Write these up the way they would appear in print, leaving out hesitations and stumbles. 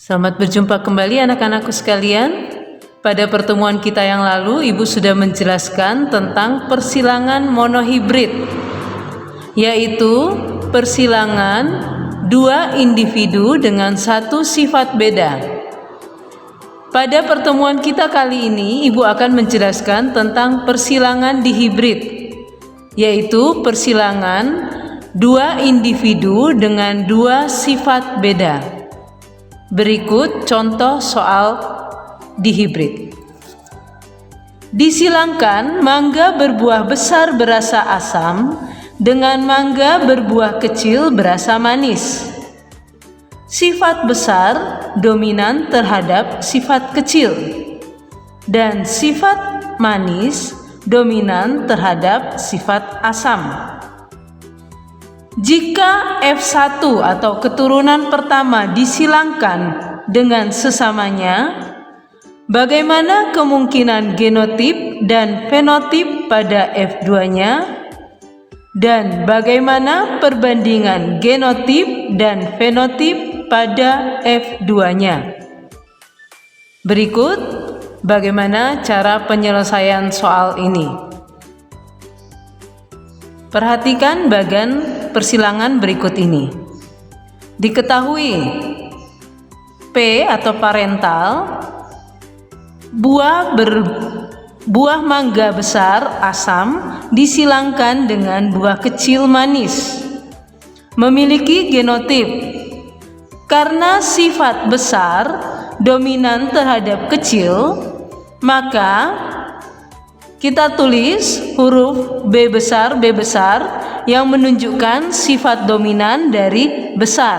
Selamat berjumpa kembali anak-anakku sekalian. Pada pertemuan kita yang lalu, Ibu sudah menjelaskan tentang persilangan monohibrid, yaitu persilangan dua individu dengan satu sifat beda. Pada pertemuan kita kali ini, Ibu akan menjelaskan tentang persilangan dihibrid, yaitu persilangan dua individu dengan dua sifat beda. Berikut contoh soal dihibrid. Disilangkan mangga berbuah besar berasa asam dengan mangga berbuah kecil berasa manis. Sifat besar dominan terhadap sifat kecil dan sifat manis dominan terhadap sifat asam. Jika F1 atau keturunan pertama disilangkan dengan sesamanya, bagaimana kemungkinan genotip dan fenotip pada F2-nya? Dan bagaimana perbandingan genotip dan fenotip pada F2-nya? Berikut bagaimana cara penyelesaian soal ini. Perhatikan bagan persilangan berikut ini. Diketahui P atau parental, buah mangga besar asam disilangkan dengan buah kecil manis. Memiliki genotip. Karena sifat besar dominan terhadap kecil, maka kita tulis huruf B besar yang menunjukkan sifat dominan dari besar.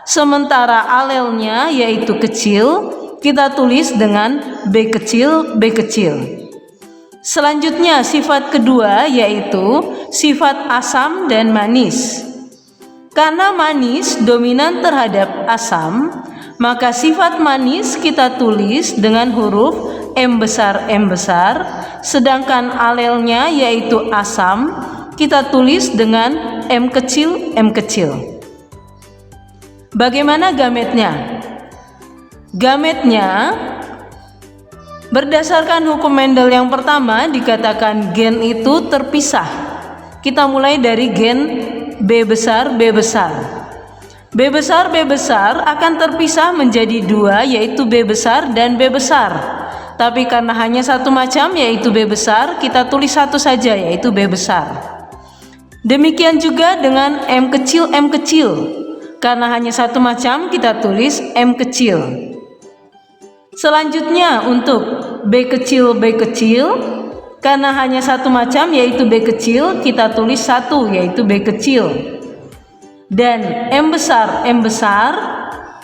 Sementara alelnya yaitu kecil, kita tulis dengan B kecil. Selanjutnya sifat kedua yaitu sifat asam dan manis. Karena manis dominan terhadap asam, maka sifat manis kita tulis dengan huruf M besar, sedangkan alelnya yaitu asam kita tulis dengan M kecil. Bagaimana gametnya? Gametnya berdasarkan hukum Mendel yang pertama dikatakan gen itu terpisah. Kita mulai dari gen B besar. B besar akan terpisah menjadi dua, yaitu B besar dan B besar. Tapi karena hanya satu macam yaitu B besar, kita tulis satu saja yaitu B besar. Demikian juga dengan M kecil. Karena hanya satu macam kita tulis M kecil. Selanjutnya untuk B kecil, karena hanya satu macam yaitu B kecil, kita tulis satu yaitu B kecil. Dan M besar,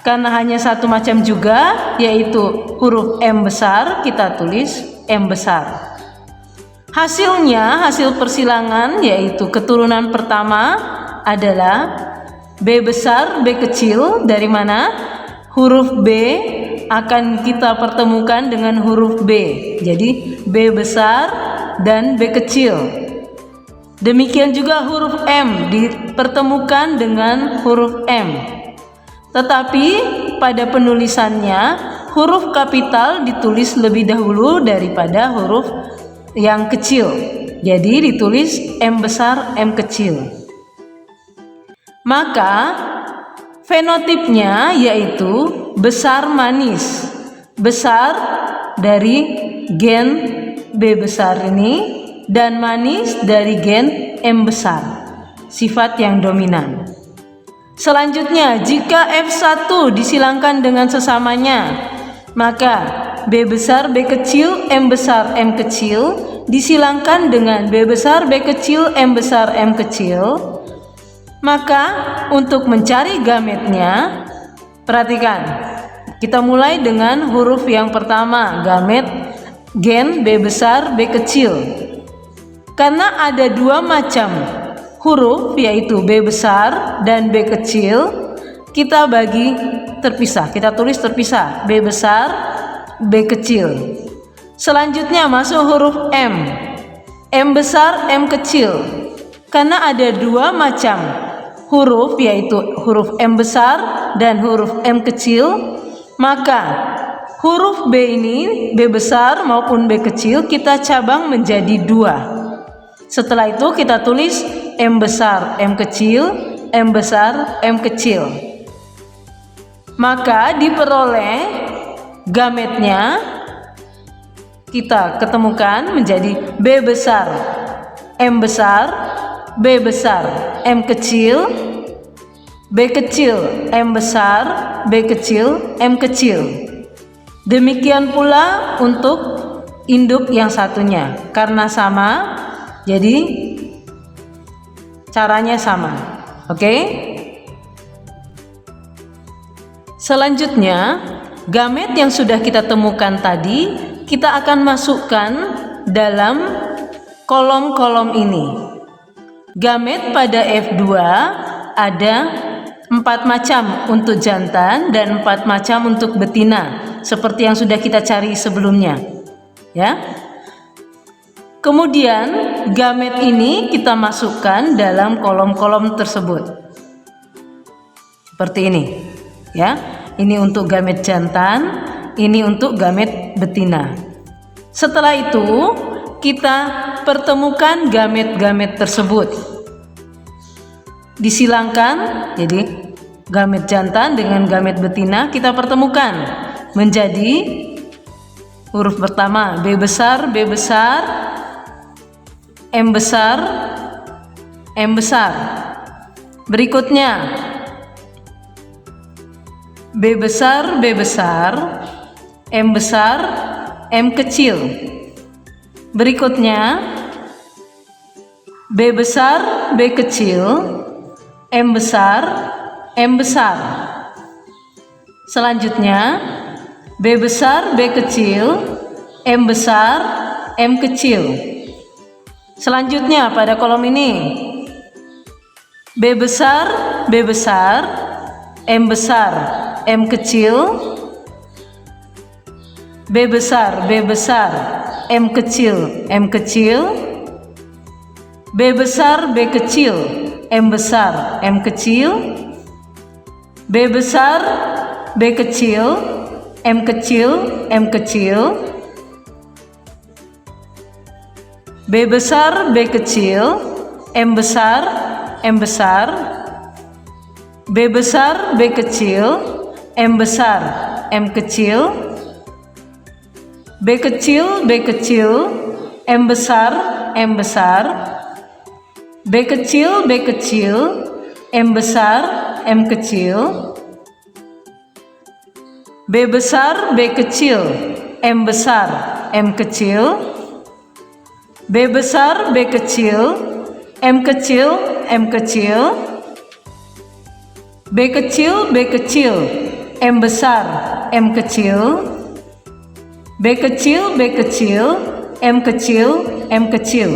karena hanya satu macam juga yaitu huruf M besar, kita tulis M besar. Hasil persilangan yaitu keturunan pertama adalah B besar, B kecil. Dari mana? Huruf B akan kita pertemukan dengan huruf B. Jadi B besar dan B kecil. Demikian juga huruf M dipertemukan dengan huruf M. Tetapi pada penulisannya huruf kapital ditulis lebih dahulu daripada huruf yang kecil. Jadi ditulis M besar, M kecil. Maka fenotipnya yaitu besar manis. Besar dari gen B besar ini dan manis dari gen M besar. Sifat yang dominan. Selanjutnya, jika F1 disilangkan dengan sesamanya, maka B besar, B kecil, M besar, M kecil disilangkan dengan B besar, B kecil, M besar, M kecil. Maka untuk mencari gametnya, perhatikan, kita mulai dengan huruf yang pertama, gamet gen B besar, B kecil. Karena ada dua macam huruf yaitu B besar dan B kecil, kita bagi terpisah, kita tulis terpisah, B besar, B kecil. Selanjutnya masuk huruf M. M besar, M kecil. Karena ada dua macam huruf, yaitu huruf M besar dan huruf M kecil, maka huruf B ini, B besar maupun B kecil, kita cabang menjadi dua. Setelah itu kita tulis M besar, M kecil, M besar, M kecil. Maka diperoleh gametnya kita ketemukan menjadi B besar, M besar, B besar, M kecil, B kecil, M besar, B kecil, M kecil. Demikian pula untuk induk yang satunya. Karena sama, jadi caranya sama. Oke? Selanjutnya, gamet yang sudah kita temukan tadi, kita akan masukkan dalam kolom-kolom ini. Gamet pada F2 ada 4 macam untuk jantan dan 4 macam untuk betina, seperti yang sudah kita cari sebelumnya. Ya. Kemudian gamet ini kita masukkan dalam kolom-kolom tersebut. Seperti ini. Ya. Ini untuk gamet jantan, ini untuk gamet betina. Setelah itu kita pertemukan gamet-gamet tersebut. Disilangkan, jadi gamet jantan dengan gamet betina kita pertemukan menjadi huruf pertama B besar, B besar, M besar, M besar. Berikutnya B besar, B besar, M besar, M kecil. Berikutnya B besar, B kecil, M besar, M besar. Selanjutnya B besar, B kecil, M besar, M kecil. Selanjutnya pada kolom ini B besar, B besar, M besar, M kecil, B besar, B besar, M kecil, M kecil, B besar, B kecil, M besar, M kecil, B besar, B kecil, M kecil, M kecil, B besar, B kecil, M besar, M besar, B besar, B kecil, M besar, M kecil, B kecil, B kecil, M besar, M besar, B kecil, B kecil, M besar, M kecil, B besar, B kecil, M besar, M kecil, B besar, B kecil, M kecil, M kecil, B kecil, B kecil, M besar, M kecil, B kecil, B kecil, M kecil, M kecil.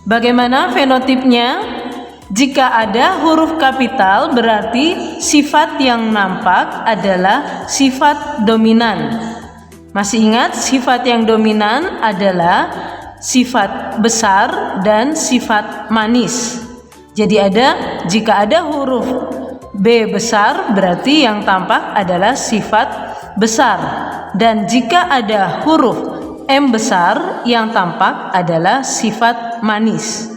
Bagaimana fenotipnya? Jika ada huruf kapital berarti sifat yang nampak adalah sifat dominan. Masih ingat sifat yang dominan adalah sifat besar dan sifat manis. Jadi jika ada huruf B besar berarti yang tampak adalah sifat besar. Dan jika ada huruf M besar yang tampak adalah sifat manis.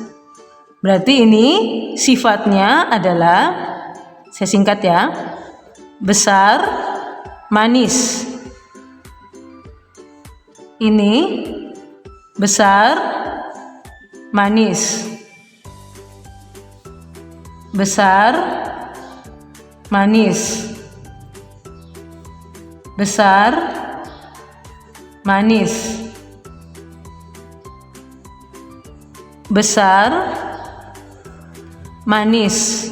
Berarti ini sifatnya adalah, saya singkat ya, besar, manis. Ini besar, manis. Besar, manis. Besar, manis. Besar, manis.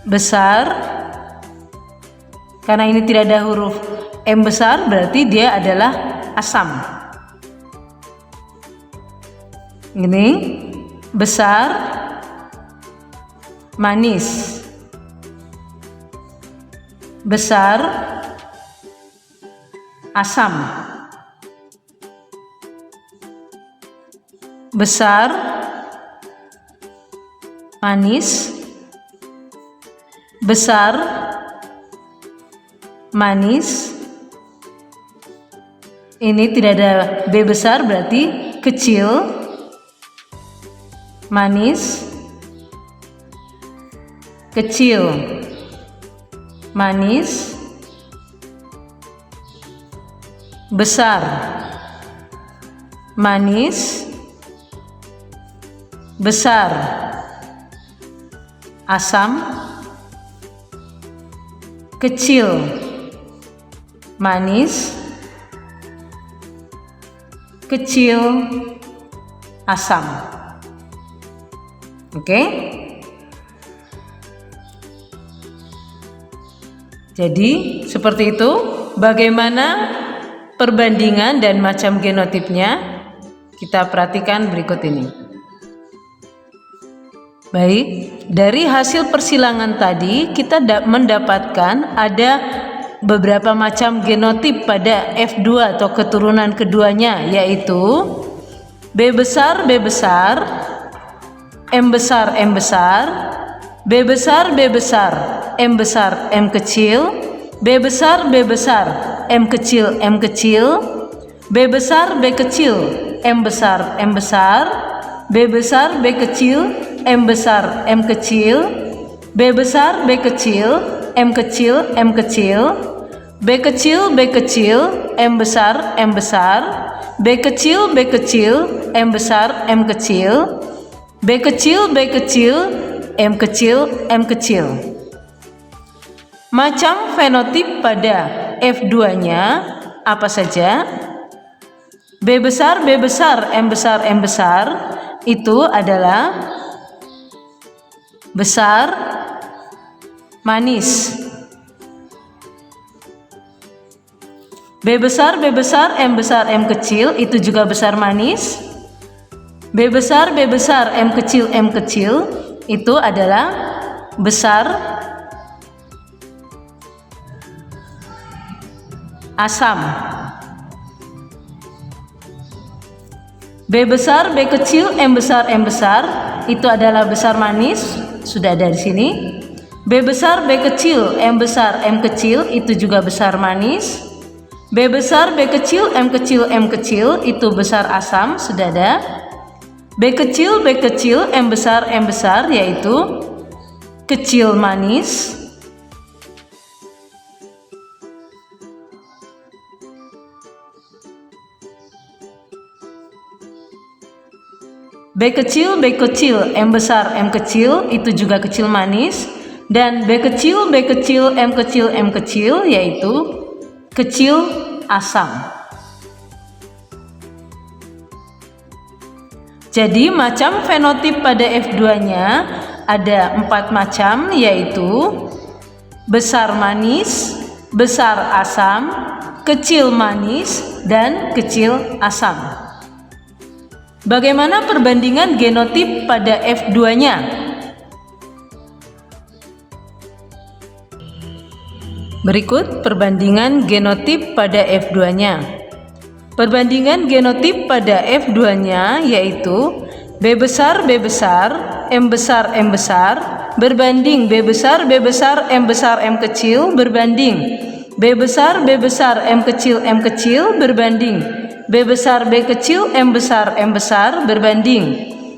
Besar, karena ini tidak ada huruf M besar berarti dia adalah asam. Ini besar, manis. Besar, asam. Besar, manis. Besar, manis. Ini tidak ada B besar, berarti kecil, manis, kecil, manis, besar, manis, besar, asam, kecil, manis, kecil, asam. Oke? Jadi seperti itu bagaimana perbandingan dan macam genotipnya. Kita perhatikan berikut ini. Baik, dari hasil persilangan tadi kita mendapatkan ada beberapa macam genotip pada F2 atau keturunan keduanya, yaitu B besar, B besar, M besar, M besar, B besar, B besar, M besar, M kecil, B besar, B besar, M kecil, M kecil, B besar, B kecil, M besar, M besar, B besar, B kecil, M besar, M kecil, B besar, B kecil, M kecil, M kecil, B kecil, B kecil, M besar, M besar, B kecil, B kecil, M besar, M kecil, B kecil, B kecil, M kecil, M kecil. Macam fenotip pada F2-nya apa saja? B besar, B besar, M besar, M besar itu adalah besar, manis. B besar, B besar, M besar, M kecil itu juga besar, manis. B besar, B besar, M kecil, M kecil itu adalah besar, asam. B besar, B kecil, M besar, M besar itu adalah besar, manis. Sudah ada di sini. B besar, B kecil, M besar, M kecil itu juga besar, manis. B besar, B kecil, M kecil, M kecil itu besar, asam. Sudah ada. B kecil, B kecil, M besar, M besar yaitu kecil, manis. B kecil, B kecil, M besar, M kecil itu juga kecil, manis. Dan B kecil, B kecil, M kecil, M kecil yaitu kecil, asam. Jadi macam fenotip pada F2-nya ada 4 macam, yaitu besar, manis, besar, asam, kecil, manis, dan kecil, asam. Bagaimana perbandingan genotip pada F2-nya? Berikut perbandingan genotip pada F2-nya. Perbandingan genotip pada F2-nya yaitu B besar, B besar, M besar, M besar berbanding B besar, B besar, M besar, M kecil berbanding B besar, B besar, M kecil, M kecil berbanding B besar, B kecil, M besar, M besar berbanding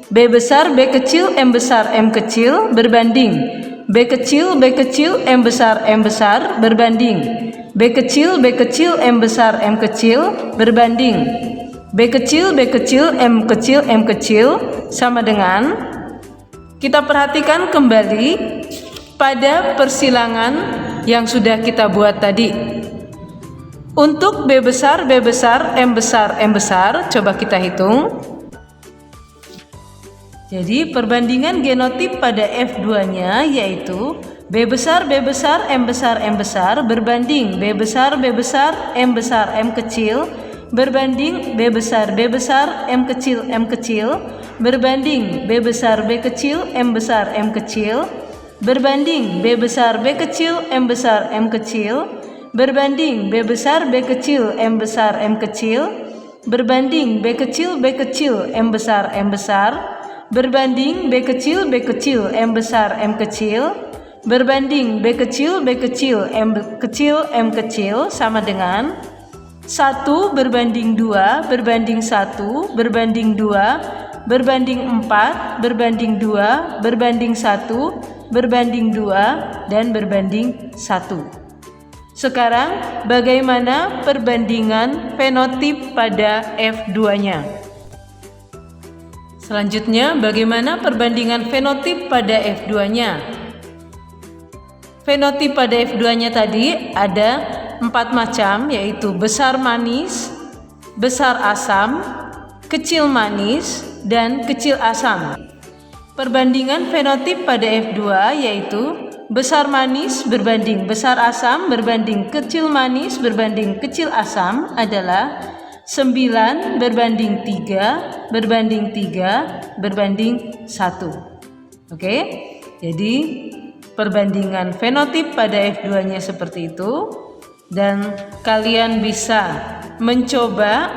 B besar, B kecil, M besar, M kecil berbanding B kecil, B kecil, M besar, M besar berbanding B kecil, B kecil, M besar, M kecil berbanding B kecil, B kecil, M kecil, M kecil sama dengan, kita perhatikan kembali pada persilangan yang sudah kita buat tadi. Untuk B besar, B besar, M besar, M besar, coba kita hitung. Jadi perbandingan genotip pada F2-nya yaitu B besar, B besar, M besar, M besar berbanding B besar, B besar, M besar, M kecil berbanding B besar, B besar, M kecil, M kecil berbanding B besar, B kecil, M besar, M kecil berbanding B besar, B kecil, M besar, M kecil Berbanding B besar B kecil M besar M kecil. Berbanding B kecil M besar M besar. Berbanding B kecil M besar M kecil. Berbanding B kecil M kecil sama dengan 1 berbanding 2 berbanding 1 berbanding 2 berbanding 4 berbanding 2 berbanding 1 berbanding 2 dan berbanding 1. Sekarang bagaimana perbandingan fenotip pada F2-nya? Selanjutnya, bagaimana perbandingan fenotip pada F2-nya? Fenotip pada F2-nya tadi ada 4 macam, yaitu besar manis, besar asam, kecil manis, dan kecil asam. Perbandingan fenotip pada F2 yaitu besar manis berbanding besar asam berbanding kecil manis berbanding kecil asam adalah 9 berbanding 3 berbanding 3 berbanding 1. Oke, jadi perbandingan fenotip pada F2-nya seperti itu, dan kalian bisa mencoba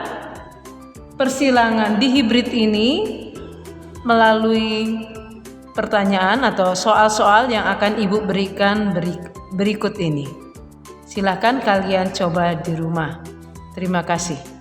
persilangan di hibrid ini melalui pertanyaan atau soal-soal yang akan Ibu berikan berikut ini. Silakan kalian coba di rumah. Terima kasih.